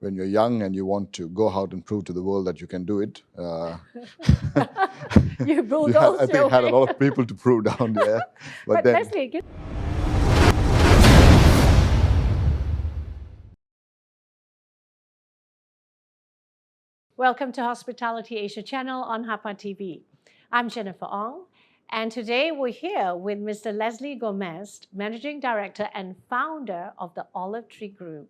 when you're young and you want to go out and prove to the world that you can do it. You bulldoze I think your had a way. lot of people to prove down there. But then, Leslie, good. Welcome to Hospitality Asia channel on HAPA TV. I'm Jennifer Ong, and today we're here with Mr. Leslie Gomez, Managing Director and founder of the Olive Tree Group.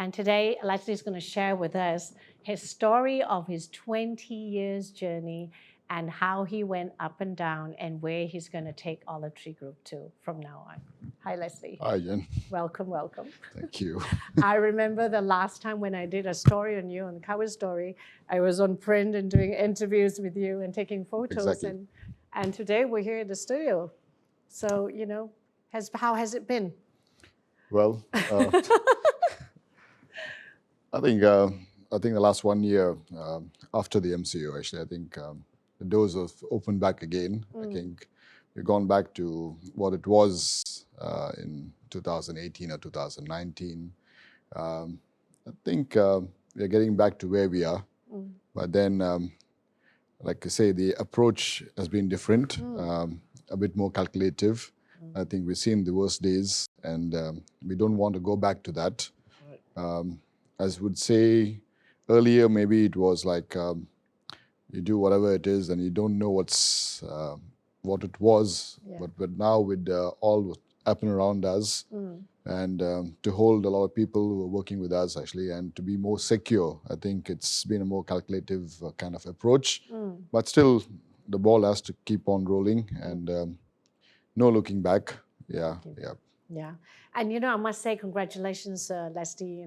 And today, Leslie is going to share with us his story of his 20 years journey and how he went up and down and where he's going to take Olive Tree Group to from now on. Hi, Leslie. Hi, Jen. Welcome, welcome. Thank you. I remember the last time when I did a story on you, on the cover story, I was on print and doing interviews with you and taking photos. Exactly. And today we're here in the studio. So, how has it been? Well, I think the last 1 year after the MCO, actually, I think the doors have opened back again. I think we've gone back to what it was in 2018 or 2019. I think we're getting back to where we are. But then, like I say, the approach has been different, a bit more calculative. I think we've seen the worst days, and we don't want to go back to that. As would say earlier, maybe it was like you do whatever it is and you don't know what it was. Yeah. But now with all what's happening around us, and to hold a lot of people who are working with us actually, and to be more secure, I think it's been a more calculative kind of approach. But still, the ball has to keep on rolling, and no looking back. Yeah. Yeah. And, I must say congratulations, Leslie,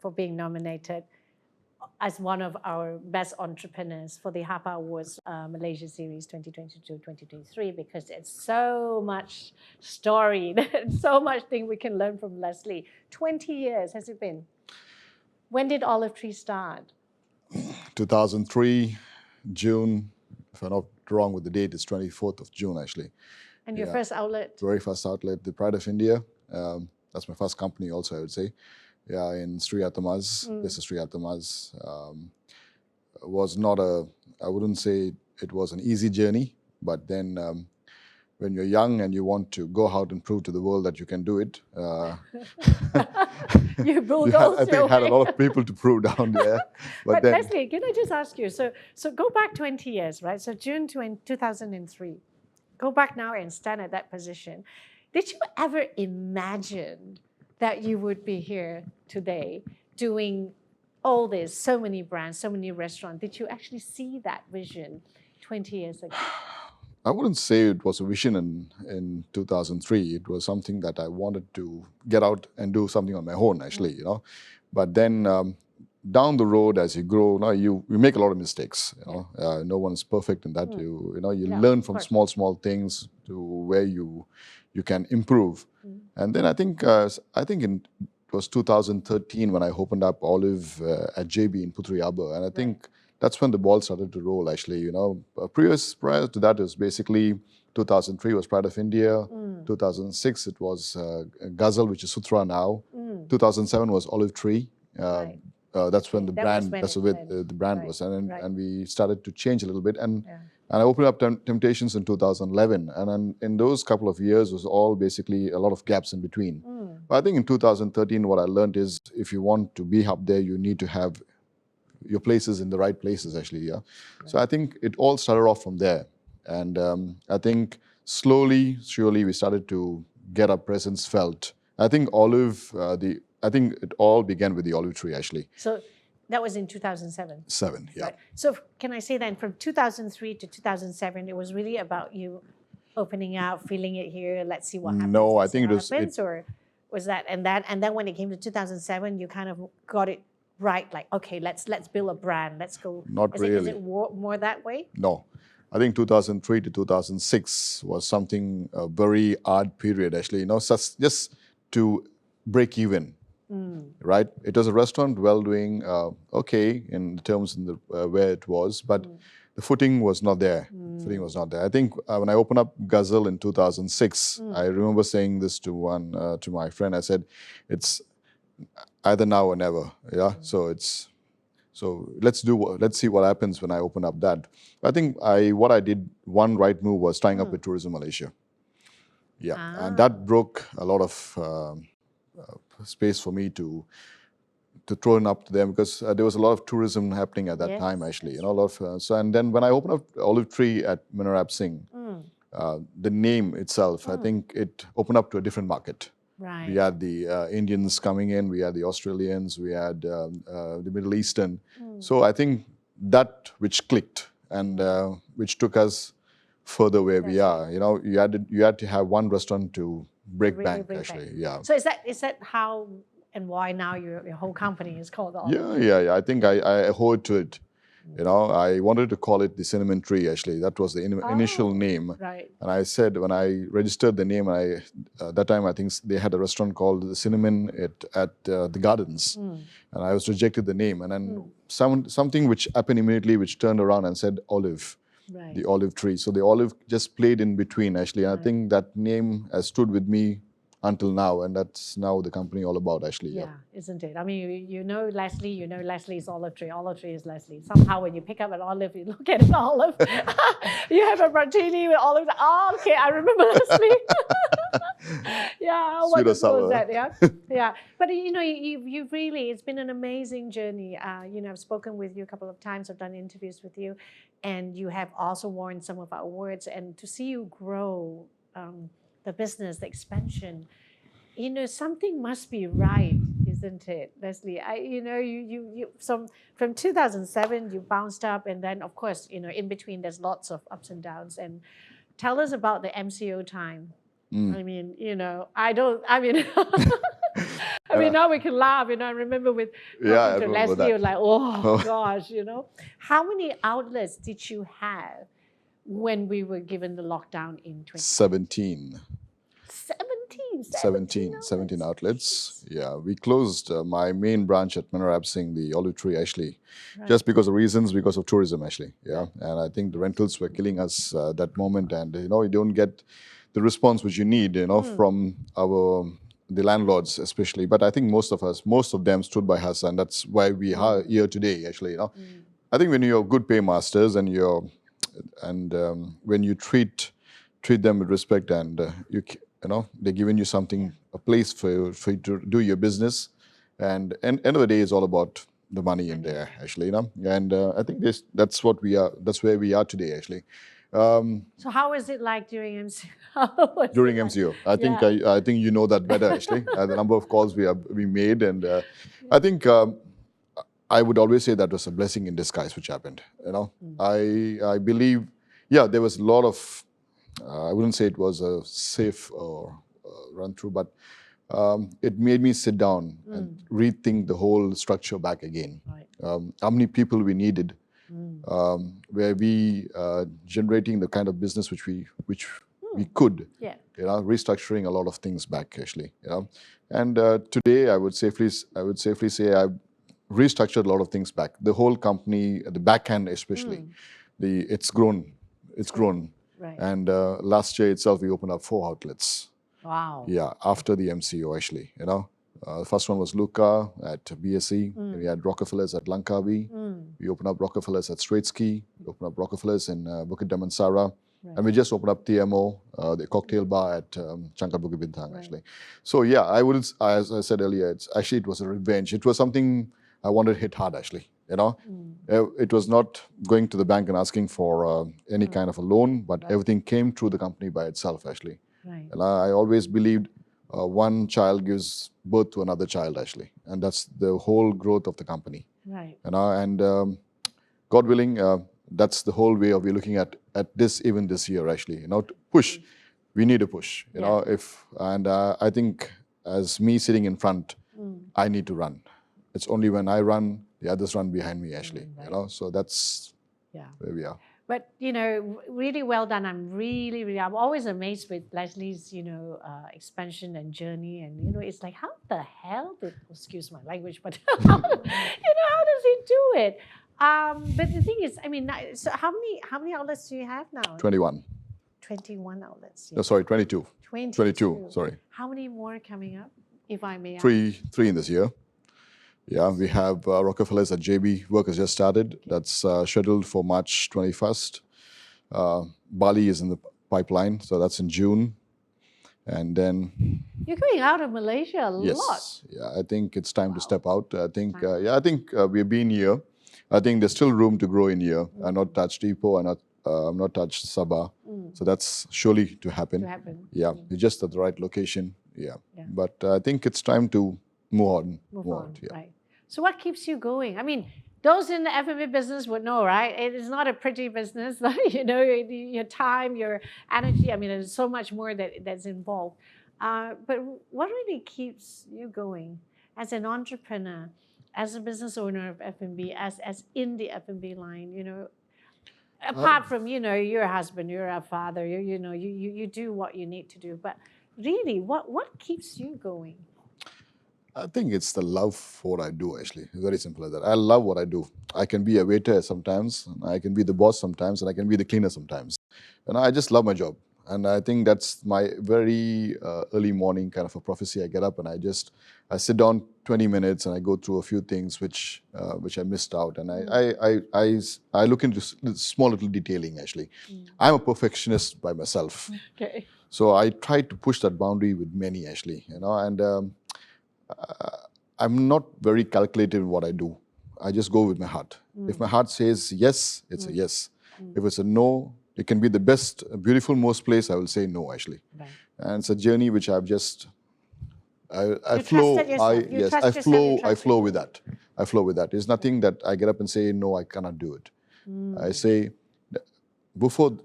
for being nominated as one of our best entrepreneurs for the HAPA Awards Malaysia Series 2022-2023, because it's so much story, so much thing we can learn from Leslie. 20 years has it been? When did Olive Tree start? 2003, June, if I'm not wrong with the date, it's 24th of June actually. And your first outlet? Very first outlet, the Pride of India. That's my first company also, I would say. Yeah, in Sri Athamas. This is Sri Athamas. Was not I wouldn't say it was an easy journey, but then when you're young and you want to go out and prove to the world that you can do it. You bulldoze I think had a lot of people to prove down there. But then, Leslie, can I just ask you, so go back 20 years, right? So June 2003, go back now and stand at that position. Did you ever imagine that you would be here today doing all this, so many brands, so many restaurants? Did you actually see that vision 20 years ago? I wouldn't say it was a vision in 2003. It was something that I wanted to get out and do something on my own, actually, But then down the road, as you grow, you make a lot of mistakes. No one is perfect in that. You learn from small things to where you can improve. And then I think it was 2013 when I opened up Olive at JB in Puteri Harbour, and I think that's when the ball started to roll. Actually, prior to that, it was basically 2003 was Pride of India. 2006 it was Ghazal, which is Sutra now. 2007 was Olive Tree. That's when the brand. The brand was, and we started to change a little bit. And I opened up Temptations in 2011, and then in those couple of years was all basically a lot of gaps in between. But I think in 2013, what I learned is if you want to be up there, you need to have your places in the right places, actually. Yeah. So I think it all started off from there, and I think slowly, surely, we started to get our presence felt. I think I think it all began with the Olive Tree, actually. So that was in 2007? Yeah. Right. So can I say then from 2003 to 2007, it was really about you opening out, feeling it here, let's see what happens. No, I think or was that, and then when it came to 2007, you kind of got it right, like, okay, let's build a brand, let's go. Not really. Is it more that way? No. I think 2003 to 2006 was something, a very hard period, actually, just to break even. Right? It was a restaurant, well doing, okay in terms in the where it was, but the footing was not there. I think when I opened up Ghazal in 2006, I remember saying this to my friend. I said, either now or never. Yeah. So let's see what happens when I open up that. I think what I did, one right move was tying up with Tourism Malaysia. Yeah, and that broke a lot of space for me to throw it up to them, because there was a lot of tourism happening at that time, actually. You know, a lot of and then when I opened up Olive Tree at Manarab Singh, the name itself, I think it opened up to a different market. Right. We had the Indians coming in, we had the Australians, we had the Middle Eastern. So I think that which clicked and which took us further where we are. You know, you had to have one restaurant to break bank, actually. Yeah. So is that how and why now your whole company is called the Olive Tree? Yeah. I think I hold to it. You know, I wanted to call it the Cinnamon Tree, actually. That was the initial name. Right. And I said, when I registered the name, that time I think they had a restaurant called the Cinnamon at the Gardens. And I was rejected the name. And then something which happened immediately, which turned around and said Olive, the Olive Tree. So the olive just played in between, actually. And I think that name has stood with me until now, and that's now the company all about, actually. Yeah, isn't it? I mean, you know Leslie, you know Leslie's Olive Tree. Olive Tree is Leslie. Somehow when you pick up an olive, you look at an olive. You have a martini with olives. Oh, okay, I remember Leslie. Yeah, what was that? Yeah, yeah. But you know, you really, it's been an amazing journey. You know, I've spoken with you a couple of times. I've done interviews with you, and you have also won some of our awards. And to see you grow. The business, the expansion, you know, something must be right, isn't it, Leslie? You know, you from 2007 you bounced up, and then of course, you know, in between there's lots of ups and downs. And tell us about the MCO time. I mean, you know, I mean, now we can laugh. You know, I remember with talking to Leslie, like, oh gosh, you know, how many outlets did you have when we were given the lockdown in 2017? 17 outlets. Yeah, we closed my main branch at Manarab Singh, the Olive Tree, actually, just because of tourism, actually. Yeah, and I think the rentals were killing us that moment, and you know, you don't get the response which you need, you know, from the landlords, especially. But I think most of them stood by us, and that's why we are here today, actually. You know, I think when you're good paymasters and when you treat them with respect, and you know, they're giving you something, a place for you to do your business, and end of the day, it's all about the money in there, actually, you know. And I think that's what we are. That's where we are today, actually. So how is it like during MCO? During MCO, I think you know that better, actually. The number of calls we made, and I think. I would always say that was a blessing in disguise which happened. You know, I believe, yeah, there was a lot of. I wouldn't say it was a safe run through, but it made me sit down and rethink the whole structure back again. How many people we needed, were we generating the kind of business which we could, you know, restructuring a lot of things back, actually, you know. And today, I would safely say I've restructured a lot of things back. The whole company, the back end especially, it's grown. Right. And last year itself, we opened up 4 outlets. Wow. Yeah, after the MCO, actually, you know. The first one was Luca at BSE. We had Rockefellers at Langkawi. We opened up Rockefellers at Straitsky. We opened up Rockefellers in Bukit Damansara. And we just opened up TMO, the cocktail bar at Changkat Bukit Bintang, actually. So yeah, as I said earlier, it was a revenge. It was something I wanted to hit hard, actually. You know, it was not going to the bank and asking for any kind of a loan, but everything came through the company by itself, actually. Right. And I always believed one child gives birth to another child, actually, and that's the whole growth of the company. Right. And God willing, that's the whole way of we looking at this, even this year, actually. You know, to push, we need a push. You know, I think as me sitting in front, I need to run. It's only when I run, the others run behind me, actually. You know, so that's where we are. But, you know, really well done. I'm always amazed with Leslie's, you know, expansion and journey. And, you know, it's like, how the hell excuse my language, but, you know, how does he do it? But the thing is, I mean, so how many outlets do you have now? 21. 21 outlets. No, sorry, 22. 22. Sorry. How many more coming up? if I may ask? Three in this year. Yeah, we have Rockefellers at JB. Work has just started. That's scheduled for March 21st. Bali is in the pipeline, so that's in June. And then, You're going out of Malaysia a lot. yes, yeah, I think it's time to step out. I think, we've been here. I think there's still room to grow in here. I've not touched Ipoh, I've not touched Sabah. So that's surely to happen. Yeah, it's just at the right location. Yeah. But I think it's time to move on. Yeah. Right. So what keeps you going? I mean, those in the F&B business would know, right? It is not a pretty business. You know, your time, your energy. I mean, there's so much more that's involved. But what really keeps you going as an entrepreneur, as a business owner of F&B, as in the F&B line? You know, apart from, you know, you're a husband, you're a father, you do what you need to do. But really, what keeps you going? I think it's the love for what I do, actually. It's very simple as that. I love what I do. I can be a waiter sometimes, and I can be the boss sometimes, and I can be the cleaner sometimes. And I just love my job. And I think that's my very early morning kind of a prophecy. I get up and I sit down 20 minutes and I go through a few things which I missed out. And I look into small little detailing, actually. I'm a perfectionist by myself. Okay. So I try to push that boundary with many, actually, you know, and I'm not very calculated in what I do. I just go with my heart. If my heart says yes, it's a yes. If it's a no, it can be the best, beautiful, most place, I will say no, actually. Right. And it's a journey which I've just, I flow with that. I flow with that. It's nothing that I get up and say, no, I cannot do it. I say, before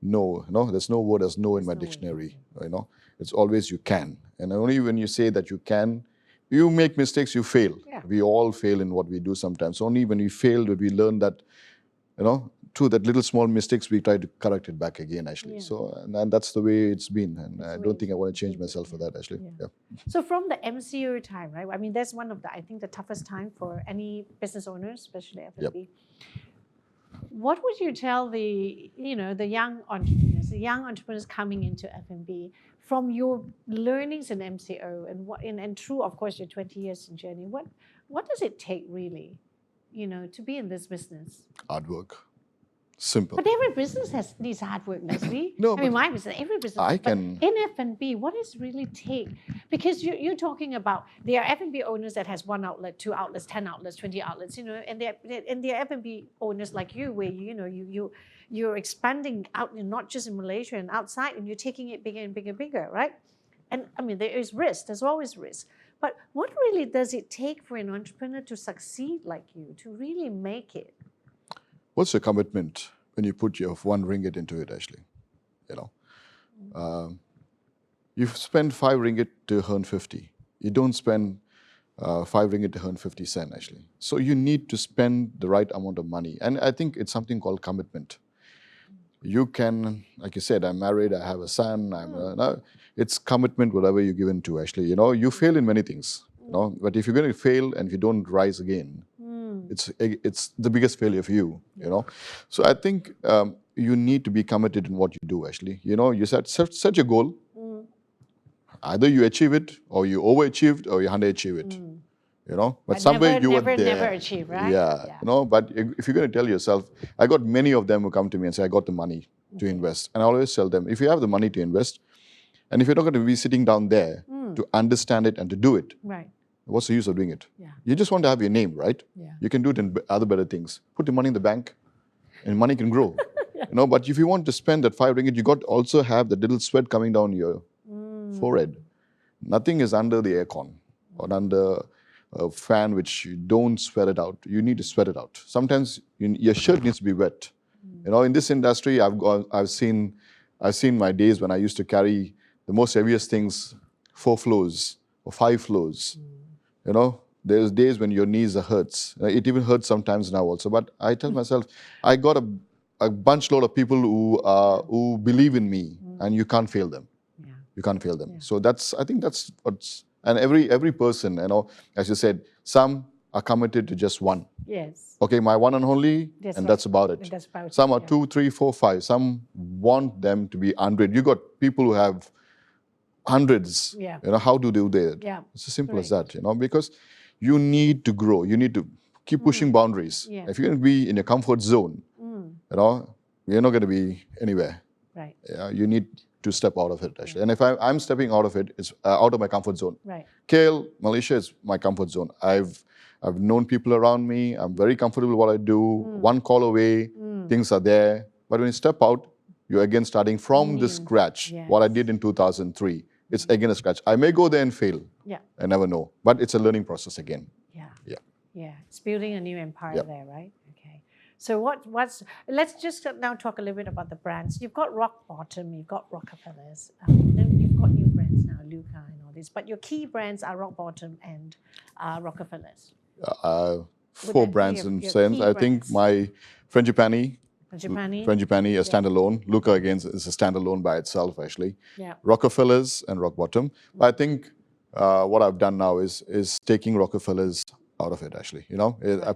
no, there's no word as no in my dictionary, you know. It's always you can. And only when you say that you can, you make mistakes, you fail. Yeah. We all fail in what we do sometimes. Only when we fail do we learn that, you know, through that little small mistakes, we try to correct it back again, actually. Yeah. So, and that's the way it's been. And I don't think I want to change myself for that, actually. Yeah. So from the MCO time, right? I mean, that's one of the, I think, the toughest time for any business owners, especially F&B. Yep. What would you tell the young entrepreneurs coming into F&B from your learnings in MCO and through, of course, your 20 years in journey? What does it take really, to be in this business? Hard work. Simple. But every business needs hard work, Leslie. No, I mean, my business, every business. In F&B, what does really take? Because you're talking about, there are F&B owners that has 1 outlet, 2 outlets, 10 outlets, 20 outlets, and there are F&B owners like you, where you're expanding out, not just in Malaysia and outside, and you're taking it bigger and bigger and bigger, right? And I mean, there is risk. There's always risk. But what really does it take for an entrepreneur to succeed like you, to really make it? What's your commitment when you put your 1 ringgit into it, actually? You spend 5 ringgit to earn 50. You don't spend 5 ringgit to earn 50 cents, actually. So you need to spend the right amount of money. And I think it's something called commitment. You can, like you said, I'm married, I have a son, it's commitment, whatever you give into, actually. You fail in many things, but if you're going to fail and if you don't rise again, it's the biggest failure for you, So I think you need to be committed in what you do, actually. You set your goal. Either you achieve it, or you overachieved, or you underachieve it. But somewhere you were there. Never achieve, right? Yeah. But if you're going to tell yourself, I got many of them who come to me and say, I got the money to invest. And I always tell them, if you have the money to invest, and if you're not going to be sitting down there to understand it and to do it, right. What's the use of doing it? Yeah. You just want to have your name, right? Yeah. You can do it in other better things. Put the money in the bank, and money can grow. Yeah. But if you want to spend that 5 ringgit, you got to also have the little sweat coming down your forehead. Nothing is under the aircon or under a fan which you don't sweat it out. You need to sweat it out. Sometimes your shirt needs to be wet. In this industry, I've seen my days when I used to carry the most heaviest things, 4 floors or 5 floors. There's days when your knees hurts. It even hurts sometimes now also. But I tell myself, I got a bunch load of people who believe in me, and you can't fail them. Yeah. You can't fail them. Yeah. So I think that's what's, and every person, as you said, some are committed to just 1. Yes. Okay, my 1 and only, that's about it. That's about some are 2, 3, 4, 5. Some want them to be 100. You got people who have hundreds. Yeah. How do they do that? Yeah. It's as simple as Right. that. Because you need to grow. You need to keep pushing boundaries. Yeah. If you're going to be in your comfort zone, you're not going to be anywhere. Right. Yeah, you need to step out of it actually. And if I'm stepping out of it, it's out of my comfort zone. Right. KL, Malaysia is my comfort zone. I've known people around me. I'm very comfortable with what I do. One call away, things are there. But when you step out, you're again starting from the scratch. Yes. What I did in 2003, it's again a scratch. I may go there and fail. Yeah. I never know. But it's a learning process again. Yeah. Yeah. Yeah. It's building a new empire Yep. there, right? Okay. So let's just now talk a little bit about the brands. You've got Rock Bottom, you've got Rockefellers, then you've got new brands now, Luca and all this. But your key brands are Rock Bottom and Rockefellers. Four brands in sense. I think my Frangipani, a standalone. Luca again is a standalone by itself actually. Yeah. Rockefellers and Rock Bottom. But I think what I've done now is taking Rockefellers out of it actually.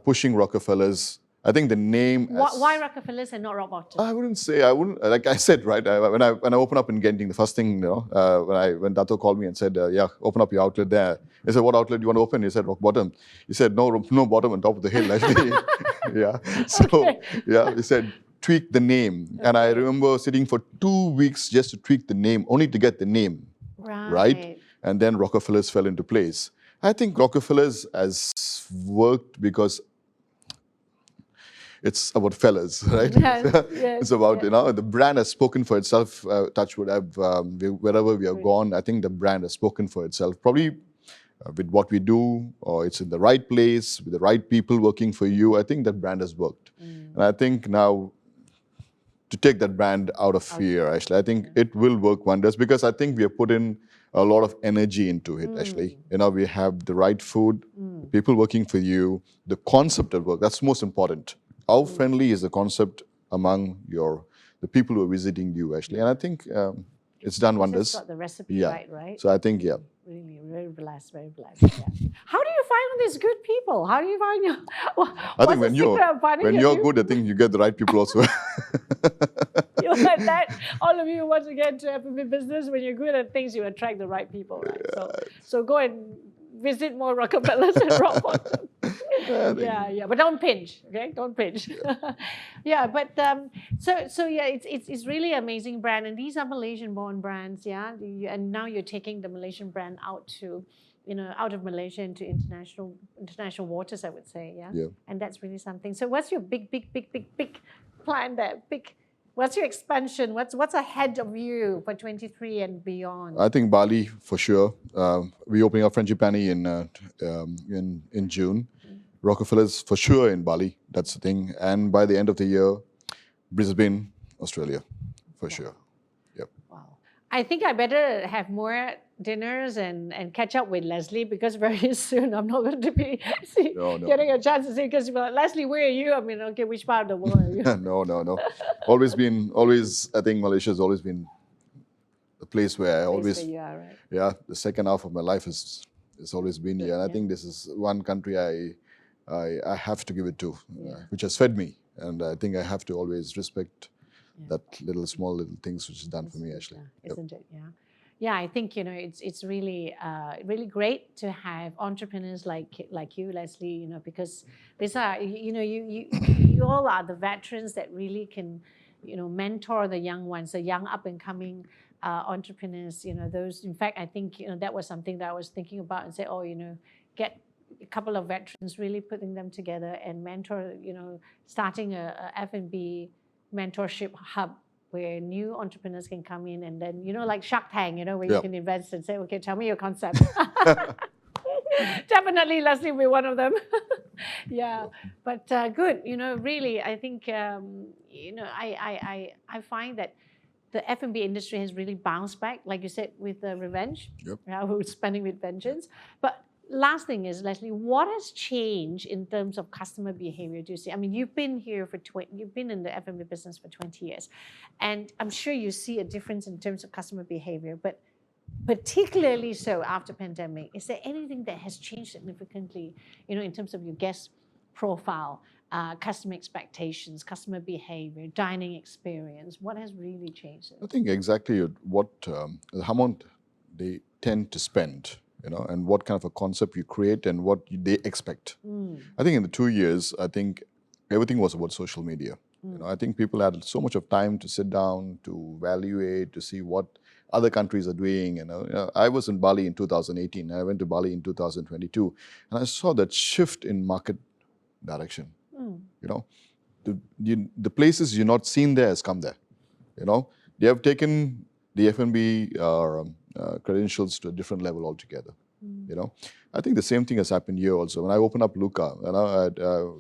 Pushing Rockefellers. I think the name. Why Rockefellers and not Rock Bottom? I wouldn't. Like I said, right. When I open up in Genting, the first thing, when Dato called me and said, "Yeah, open up your outlet there." I said, "What outlet do you want to open?" He said, "Rock Bottom." He said, "No bottom on top of the hill." Actually, yeah. So yeah, he said, "Tweak the name." And I remember sitting for 2 weeks just to tweak the name, only to get the name right. And then Rockefellers fell into place. I think Rockefellers has worked because it's about fellas, right? Yes, It's about, the brand has spoken for itself. Touchwood, wherever we have gone, I think the brand has spoken for itself. Probably with what we do, or it's in the right place, with the right people working for you. I think that brand has worked. And I think now, to take that brand out of fear, actually, I think it will work wonders because I think we have put in a lot of energy into it, actually. We have the right food, people working for you, the concept at work. That's most important. How friendly is the concept among the people who are visiting you, actually? And I think it's done wonders. Got the recipe right? So I think, Really, very blessed, very blessed. Yeah. How do you find all these good people? How do you find your? I think when you're good, I think you get the right people also. You like that? All of you want to get into F&B business. When you're good at things, you attract the right people, right? So go and visit more Rockefellers and Rock Bottom. Yeah, but don't pinch, okay? Don't pinch. Yeah, but so yeah, it's really amazing brand, and these are Malaysian-born brands, yeah. And now you're taking the Malaysian brand out to, out of Malaysia into international waters, I would say, yeah. And that's really something. So what's your big plan there? What's your expansion? What's ahead of you for 23 and beyond? I think Bali for sure. We're opening up Frangipani in June. Rockefellers for sure in Bali. That's the thing. And by the end of the year, Brisbane, Australia, for sure. Yep. Wow. I think I better have more dinners and catch up with Leslie because very soon I'm not going to be getting a chance to see because Leslie, where are you? I mean, okay, which part of the world are you? No. I think Malaysia has always been the place where I always, right? The second half of my life has always been here. And I think this is one country I have to give it to, which has fed me. And I think I have to always respect that small little things which is done for me, actually. Isn't it? Yeah. Yeah, I think it's really really great to have entrepreneurs like you, Leslie. because these are you all are the veterans that really can mentor the young ones, the young up and coming entrepreneurs. Those. In fact, I think that was something that I was thinking about and say, get a couple of veterans, really putting them together and mentor. Starting a F&B mentorship hub where new entrepreneurs can come in and then, like Shark Tank, where you can invest and say, okay, tell me your concept. Definitely Leslie will be one of them. Yeah, but good. Really, I think, I find that the F&B industry has really bounced back, like you said, with the revenge. We're spending with vengeance. But last thing is, Leslie, what has changed in terms of customer behavior? Do you see? I mean, you've been here you've been in the F&B business for 20 years, and I'm sure you see a difference in terms of customer behavior. But particularly so after pandemic, is there anything that has changed significantly? In terms of your guest profile, customer expectations, customer behavior, dining experience. What has really changed? I think exactly what the amount they tend to spend, and what kind of a concept you create and what they expect. I think in the 2 years, I think everything was about social media. I think people had so much of time to sit down, to evaluate, to see what other countries are doing. I was in Bali in 2018. I went to Bali in 2022, and I saw that shift in market direction. The places you're not seen there has come there. They have taken the F&B credentials to a different level altogether. I think the same thing has happened here also. When I open up Luca,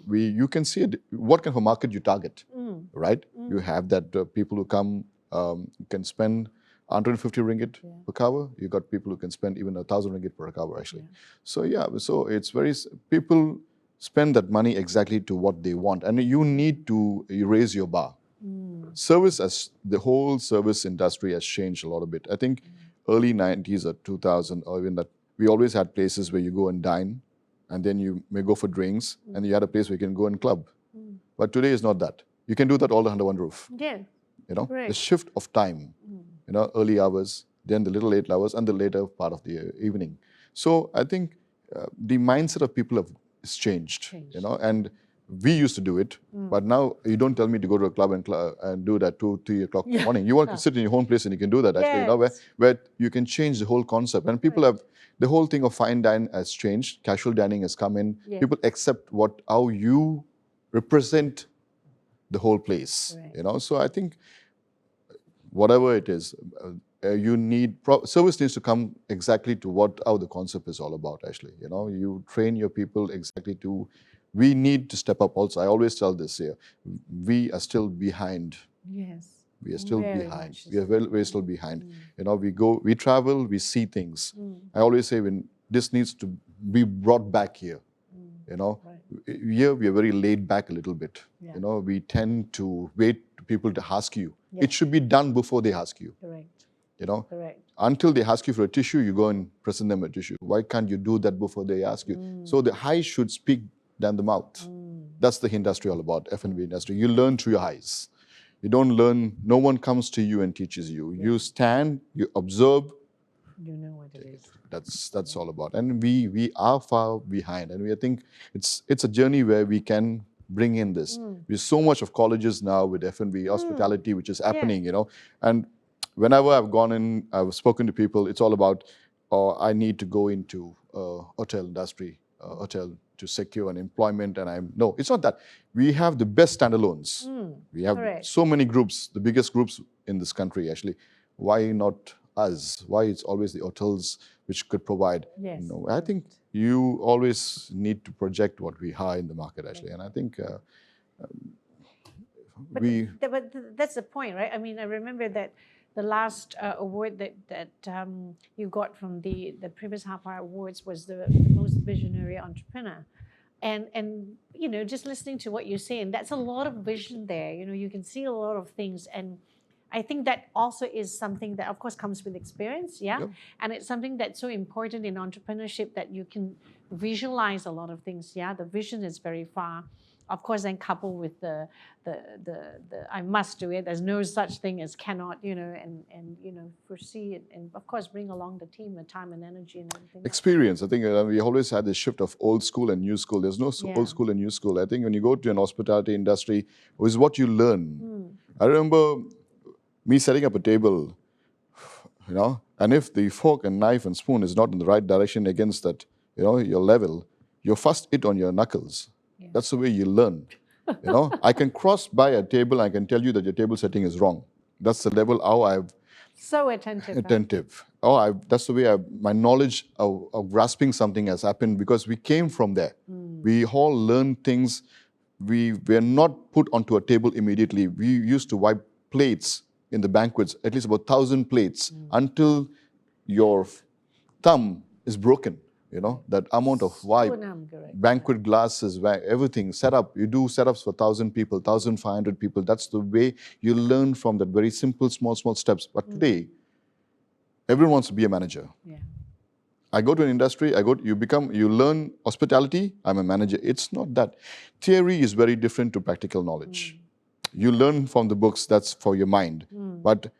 you can see what kind of a market you target, right? You have that people who come can spend 150 ringgit per cover. You got people who can spend even 1,000 ringgit per cover actually. So it's people spend that money exactly to what they want, and you need to raise your bar. Service, as the whole service industry has changed a lot of bit. I think early 90s or 2000, or even that, we always had places where you go and dine, and then you may go for drinks, and you had a place where you can go and club. But today is not that. You can do that all under one roof. Yeah. Right. The shift of time, early hours, then the little late hours, and the later part of the evening. So I think the mindset of people has changed. And we used to do it, but now you don't tell me to go to a club and do that 2, 3 o'clock in the morning. You want to sit in your own place and you can do that actually, where you can change the whole concept. And people have, the whole thing of fine dining has changed. Casual dining has come in. People accept how you represent the whole place. So I think whatever it is, service needs to come exactly to how the concept is all about actually. You train your people exactly to. We need to step up also. I always tell this here. We are still behind. Yes. We are still behind. We are very still behind. We travel, we see things. I always say this needs to be brought back here. Here we are very laid back a little bit. We tend to wait for people to ask you. It should be done before they ask you. Correct. Correct. Until they ask you for a tissue, you go and present them a tissue. Why can't you do that before they ask you? So the eyes should speak than the mouth. That's the industry all about, F&B industry. You learn through your eyes. You don't learn, no one comes to you and teaches you. You stand, you observe. You know what it is. That's all about. And we are far behind. And I think it's a journey where we can bring in this. There's so much of colleges now with F&B, hospitality, which is happening, And whenever I've gone in, I've spoken to people, it's all about, I need to go into hotel industry, hotel to secure an employment, and no, it's not that. We have the best standalones. We have so many groups, the biggest groups in this country actually. Why not us? Why it's always the hotels which could provide? I think you always need to project what we are in the market actually, and I think but that's the point, right? I mean, I remember that the last award that you got from the previous HAPA Awards was the most visionary entrepreneur. And just listening to what you're saying, that's a lot of vision there. You can see a lot of things. And I think that also is something that, of course, comes with experience, And it's something that's so important in entrepreneurship, that you can visualize a lot of things, The vision is very far. Of course, then coupled with the I must do it. There's no such thing as cannot, and foresee it, and of course bring along the team, the time and energy and everything. Experience. I think we always had this shift of old school and new school. There's no old school and new school. I think when you go to an hospitality industry, is what you learn. I remember me setting up a table, and if the fork and knife and spoon is not in the right direction against that, your level, you first hit on your knuckles. That's the way you learn. I can cross by a table, I can tell you that your table setting is wrong. That's the level how I've... So attentive. Attentive. That's the way my knowledge of grasping something has happened, because we came from there. We all learned things. We were not put onto a table immediately. We used to wipe plates in the banquets, at least about 1,000 plates, until your thumb is broken. That amount of wipe, banquet glasses, everything, setup. You do setups for 1,000 people, 1,500 people. That's the way you learn from that very simple, small steps. But today, everyone wants to be a manager. I go to an industry, you learn hospitality, I'm a manager. It's not that. Theory is very different to practical knowledge. You learn from the books, that's for your mind. But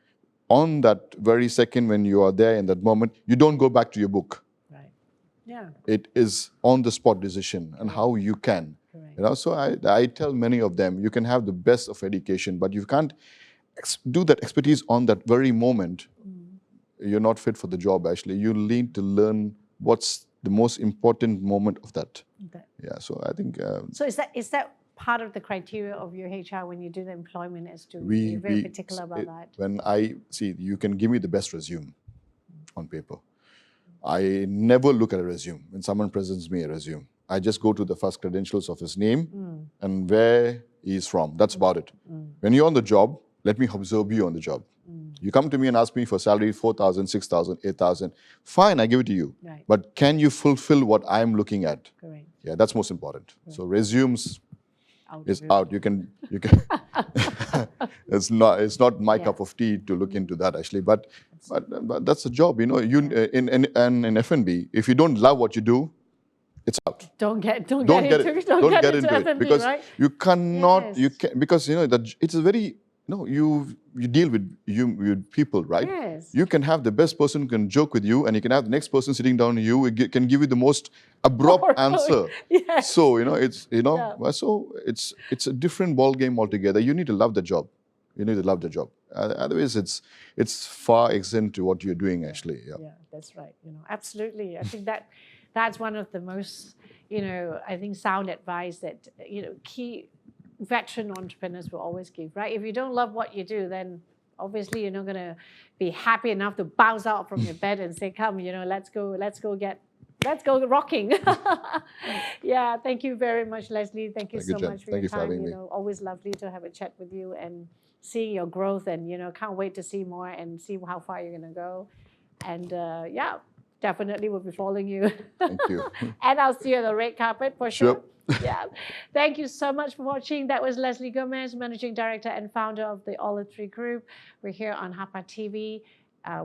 on that very second when you are there in that moment, you don't go back to your book. Right. Yeah. It is on the spot decision and how you can. Correct. So I tell many of them, you can have the best of education, but you can't do that expertise on that very moment. You're not fit for the job, actually. You need to learn what's the most important moment of that. Yeah, so I think... so is that part of the criteria of your HR when you do the employment, as to you're very particular about that? When I see, you can give me the best resume on paper. I never look at a resume. When someone presents me a resume, I just go to the first credentials of his name and where he's from. That's about it. When you're on the job, let me observe you on the job. You come to me and ask me for salary 4,000, 6,000, 8,000. Fine, I give it to you. Right. But can you fulfill what I'm looking at? Correct. Yeah, that's most important. Right. So resumes is Out. out. You can. It's not my cup of tea to look into that, actually. But that's a job. You in F&B, if you don't love what you do, it's out. Don't get into it, because right? you cannot. You can, because that it's a very... No, you deal with people, right? Yes. You can have the best person who can joke with you, and you can have the next person sitting down to you, can give you the most abrupt answer. Yes. So so it's a different ball game altogether. You need to love the job. You need to love the job. Otherwise, it's far extent to what you're doing, actually. Yeah, that's right. Absolutely. I think that's one of the most I think sound advice that key veteran entrepreneurs will always give, right? If you don't love what you do, then obviously you're not going to be happy enough to bounce out from your bed and say, come, let's go rocking. Yeah, thank you very much, Leslie. Thank you so much for your time. Always lovely to have a chat with you and seeing your growth, and can't wait to see more and see how far you're going to go. And yeah, definitely will be following you. Thank you. And I'll see you on the red carpet for sure. Yeah. Thank you so much for watching. That was Leslie Gomez, Managing Director and Founder of the Olive Tree Group. We're here on HAPA TV.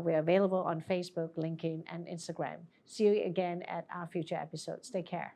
We're available on Facebook, LinkedIn, and Instagram. See you again at our future episodes. Take care.